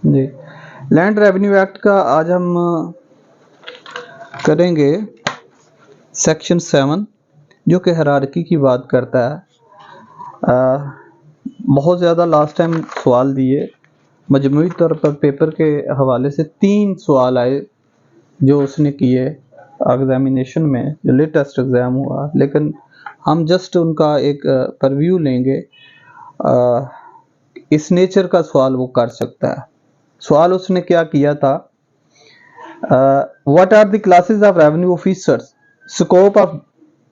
जी, land revenue act का आज हम करेंगे सेक्शन 7 जो कि हायरार्की की बात करता है। बहुत ज़्यादा लास्ट टाइम सवाल दिए, मजमूई तौर पर पेपर के हवाले से 3 सवाल आए जो उसने किए एग्जामिनेशन में, जो लेटेस्ट एग्ज़ाम हुआ, लेकिन हम जस्ट उनका एक परव्यू लेंगे। इस नेचर का सवाल वो कर सकता है। सवाल उसने क्या किया था, what are the classes of revenue officers, scope of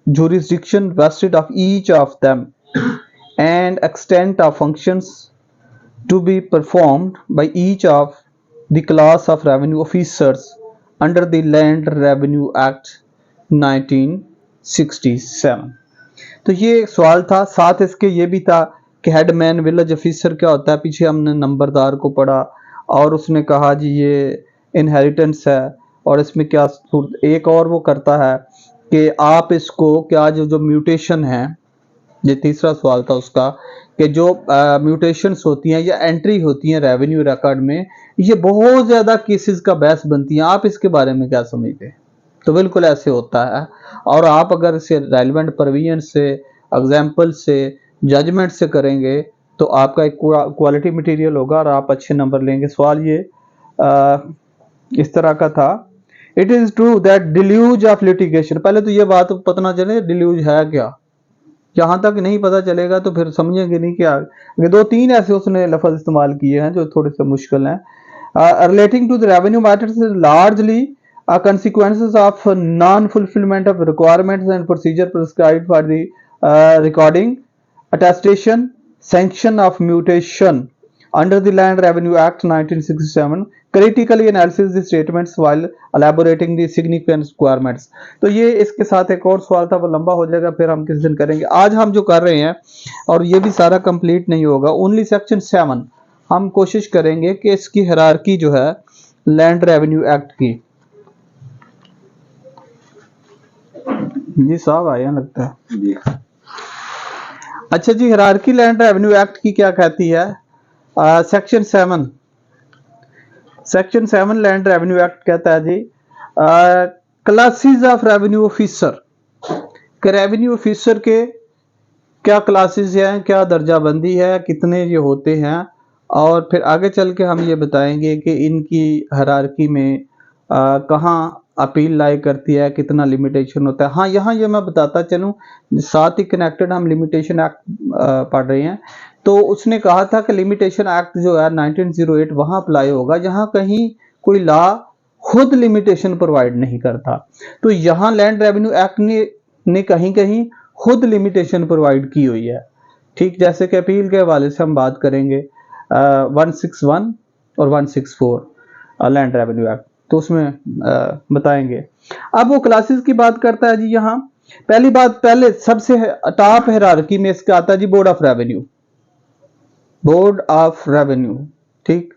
jurisdiction vested of each of them and extent of functions to be performed by each of the class of revenue officers under the Land Revenue Act 1967। तो ये सवाल था। साथ इसके ये भी था कि हेडमैन विलेज ऑफिसर क्या होता है। पीछे हमने नंबरदार को पढ़ा और उसने कहा जी ये इनहेरिटेंस है, और इसमें क्या एक और वो करता है कि आप इसको क्या जो म्यूटेशन है, ये तीसरा सवाल था उसका, कि जो म्यूटेशंस होती हैं या एंट्री होती हैं रेवेन्यू रिकॉर्ड में, ये बहुत ज़्यादा केसेस का बहस बनती हैं। आप इसके बारे में क्या समझते हैं? तो बिल्कुल ऐसे होता है, और आप अगर इसे रेलिवेंट प्रोविजन से, एग्जाम्पल से, जजमेंट से करेंगे तो आपका एक क्वालिटी मटेरियल होगा और आप अच्छे नंबर लेंगे। सवाल ये इस तरह का था, it is true that deluge of litigation. पहले तो ये बात पता ना चले डिल्यूज है क्या, जहाँ तक नहीं पता चलेगा तो फिर समझेंगे नहीं क्या। दो तीन ऐसे उसने लफ्ज इस्तेमाल किए हैं जो थोड़े से मुश्किल हैं। Relating to the revenue matters largely consequences of non-fulfillment of requirements and procedure prescribed for the recording, attestation, sanction of mutation under the Land Revenue Act 1967, critically analysis the statements while elaborating the significant requirements। तो ये इसके साथ एक और सवाल था, वो लंबा हो जाएगा, फिर हम किस दिन करेंगे। आज हम जो कर रहे हैं, और ये भी सारा कंप्लीट नहीं होगा, ओनली सेक्शन 7 हम कोशिश करेंगे कि इसकी हायरार्की जो है लैंड रेवेन्यू एक्ट की। जी साहब आया लगता है जी। अच्छा जी, हायरार्की लैंड रेवेन्यू एक्ट की क्या कहती है? सेक्शन 7 लैंड रेवेन्यू एक्ट कहता है जी, क्लासेस ऑफ रेवेन्यू ऑफिसर, के रेवेन्यू ऑफिसर के क्या क्लासेस हैं, क्या दर्जाबंदी है, कितने ये होते हैं, और फिर आगे चल के हम ये बताएंगे कि इनकी हायरार्की में कहाँ अपील लाई करती है, कितना लिमिटेशन होता है। हाँ, यहाँ ये मैं बताता चलूँ, साथ ही कनेक्टेड हम लिमिटेशन एक्ट पढ़ रहे हैं। तो उसने कहा था कि लिमिटेशन एक्ट जो है 1908 वहाँ अप्लाई होगा जहाँ कहीं कोई लॉ खुद लिमिटेशन प्रोवाइड नहीं करता। तो यहाँ लैंड रेवेन्यू एक्ट ने कहीं कहीं खुद लिमिटेशन प्रोवाइड की हुई है। ठीक, जैसे कि अपील के हवाले से हम बात करेंगे 161 और 164 लैंड रेवेन्यू एक्ट, तो उसमें बताएंगे। अब वो क्लासेस की बात करता है जी। यहाँ पहली बात, पहले सबसे टॉप हायरार्की में इसका आता है जी board of revenue, board of revenue, ठीक,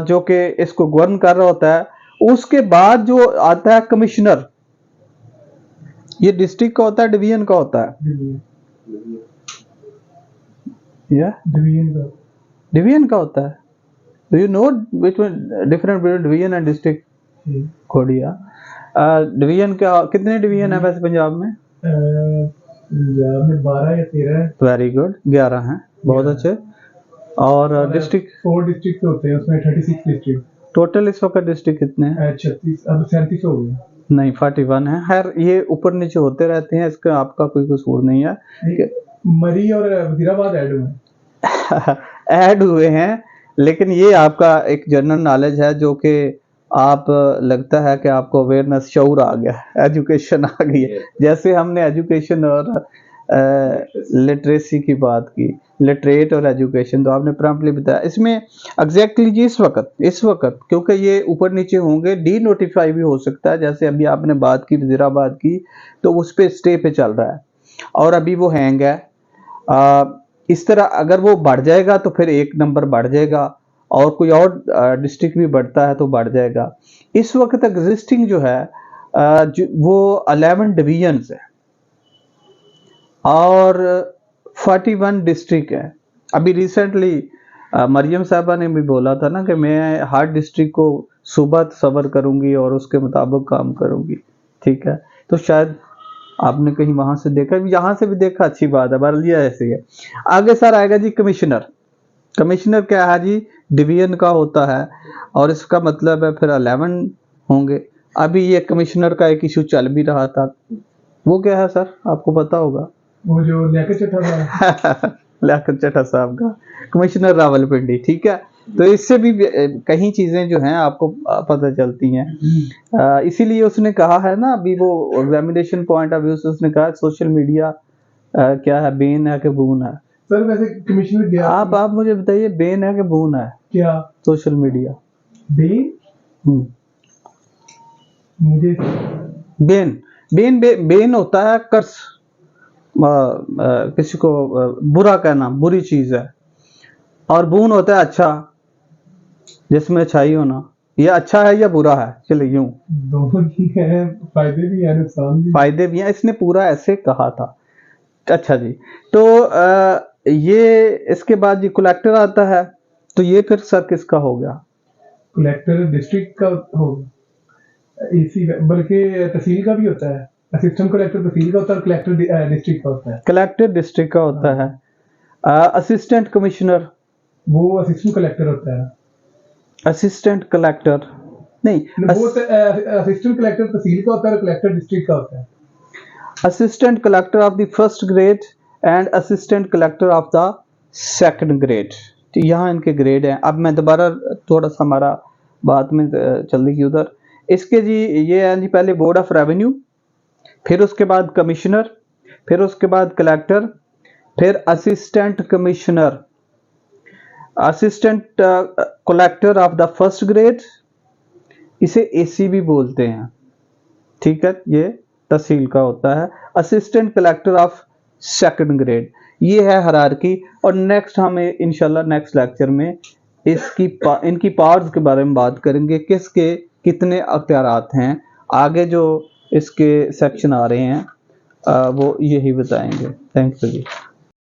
जो कि इसको गवर्न कर रहा होता है। उसके बाद जो आता है कमिश्नर, ये डिस्ट्रिक्ट का होता है, डिवीजन का होता है, या डिवीजन का होता है। Do you know which one different between division and district? खोड़िया डिवीजन का कितने डिवीजन है वैसे पंजाब में? पंजाब में 12 या 13 है। वेरी गुड, 11 हैं, बहुत अच्छे। और डिस्ट्रिक्ट 4 डिस्ट्रिक्ट होते हैं, उसमें 36 डिस्ट्रिक्ट टोटल। इस वक्त डिस्ट्रिक्ट कितने हैं? 36, अब 37 हो गए। नहीं, 41 है। खैर ये ऊपर नीचे होते रहते हैं, इसका आपका कोई कसूर नहीं है। मरी और वजीराबाद ऐड हुए हैं, लेकिन ये आपका एक जनरल नॉलेज है जो कि आप लगता है कि आपको अवेयरनेस, शऊर आ गया, एजुकेशन आ गई है। जैसे हमने एजुकेशन और लिटरेसी की बात की, लिटरेट और एजुकेशन, तो आपने प्रॉम्प्टली बताया। इसमें एग्जैक्टली जी इस वक्त क्योंकि ये ऊपर नीचे होंगे, डी नोटिफाई भी हो सकता है। जैसे अभी आपने बात की वजीराबाद की, तो उस पर स्टे पे चल रहा है और अभी वो हैंग है। इस तरह अगर वो बढ़ जाएगा तो फिर एक नंबर बढ़ जाएगा, और कोई और डिस्ट्रिक्ट भी बढ़ता है तो बढ़ जाएगा। इस वक्त एग्जिस्टिंग जो है वो 11 डिवीजन्स है और 41 डिस्ट्रिक्ट है। अभी रिसेंटली मरियम साहबा ने भी बोला था ना कि मैं हर डिस्ट्रिक्ट को सुबह सबर करूंगी और उसके मुताबिक काम करूंगी, ठीक है। तो शायद आपने कहीं वहां से देखा, यहाँ से भी देखा, अच्छी बात है, बहरहाल ये ऐसे ही है। आगे सर आएगा जी कमिश्नर। कमिश्नर क्या है जी, डिवीजन का होता है और इसका मतलब है फिर 11 होंगे। अभी ये कमिश्नर का एक इशू चल भी रहा था, वो क्या है सर, आपको पता होगा? वो जो लियाकत चट्टा लियाकत चट्टा साहब का, कमिश्नर रावलपिंडी, ठीक है। तो इससे भी कई चीजें जो हैं आपको पता चलती हैं। इसीलिए उसने कहा है ना, अभी वो एग्जामिनेशन पॉइंट ऑफ व्यू से उसने कहा सोशल मीडिया क्या है, बेन है कि बून है? सर वैसे कमिश्नर गया, आप मुझे बताइए, बेन है कि बून है क्या सोशल मीडिया? बेन, मुझे बेन होता है कर्स, किसी को बुरा कहना, बुरी चीज है। और बून होता है अच्छा, जिसमें अच्छाई होना। ये अच्छा है या बुरा है? चलिए यूं, दोनों ही है, फायदे भी है नुकसान भी। फायदे भी हैं, इसने पूरा ऐसे कहा था। अच्छा जी, तो ये इसके बाद जी कलेक्टर आता है, तो ये फिर सर किसका हो गया? कलेक्टर डिस्ट्रिक्ट का होगा, इसी बल्कि तहसील का भी होता है। असिस्टेंट कलेक्टर तहसील का होता है और कलेक्टर डिस्ट्रिक्ट का होता है। कलेक्टर डिस्ट्रिक्ट का होता है। असिस्टेंट कमिश्नर, वो असिस्टेंट कलेक्टर होता है। असिस्टेंट कलेक्टर नहीं, वो असिस्टेंट कलेक्टर तहसील का होता है और कलेक्टर डिस्ट्रिक्ट का होता है। Assistant collector of the first grade and assistant collector of the second grade. तो यहाँ इनके ग्रेड हैं। अब मैं दोबारा थोड़ा सा हमारा बात में चल रही उधर। इसके जी ये है जी, पहले बोर्ड ऑफ रेवेन्यू, फिर उसके बाद कमिश्नर, फिर उसके बाद कलेक्टर, फिर assistant commissioner, assistant collector of the first grade, इसे एसी भी बोलते हैं, ठीक है, ये तहसील का होता है। Assistant collector of second grade, ये है हायरार्की। और नेक्स्ट हमें इंशाल्लाह नेक्स्ट लेक्चर में इनकी पावर्स के बारे में बात करेंगे, किसके कितने अख्तियारात हैं। आगे जो इसके सेक्शन आ रहे हैं वो यही बताएंगे। थैंक्स जी।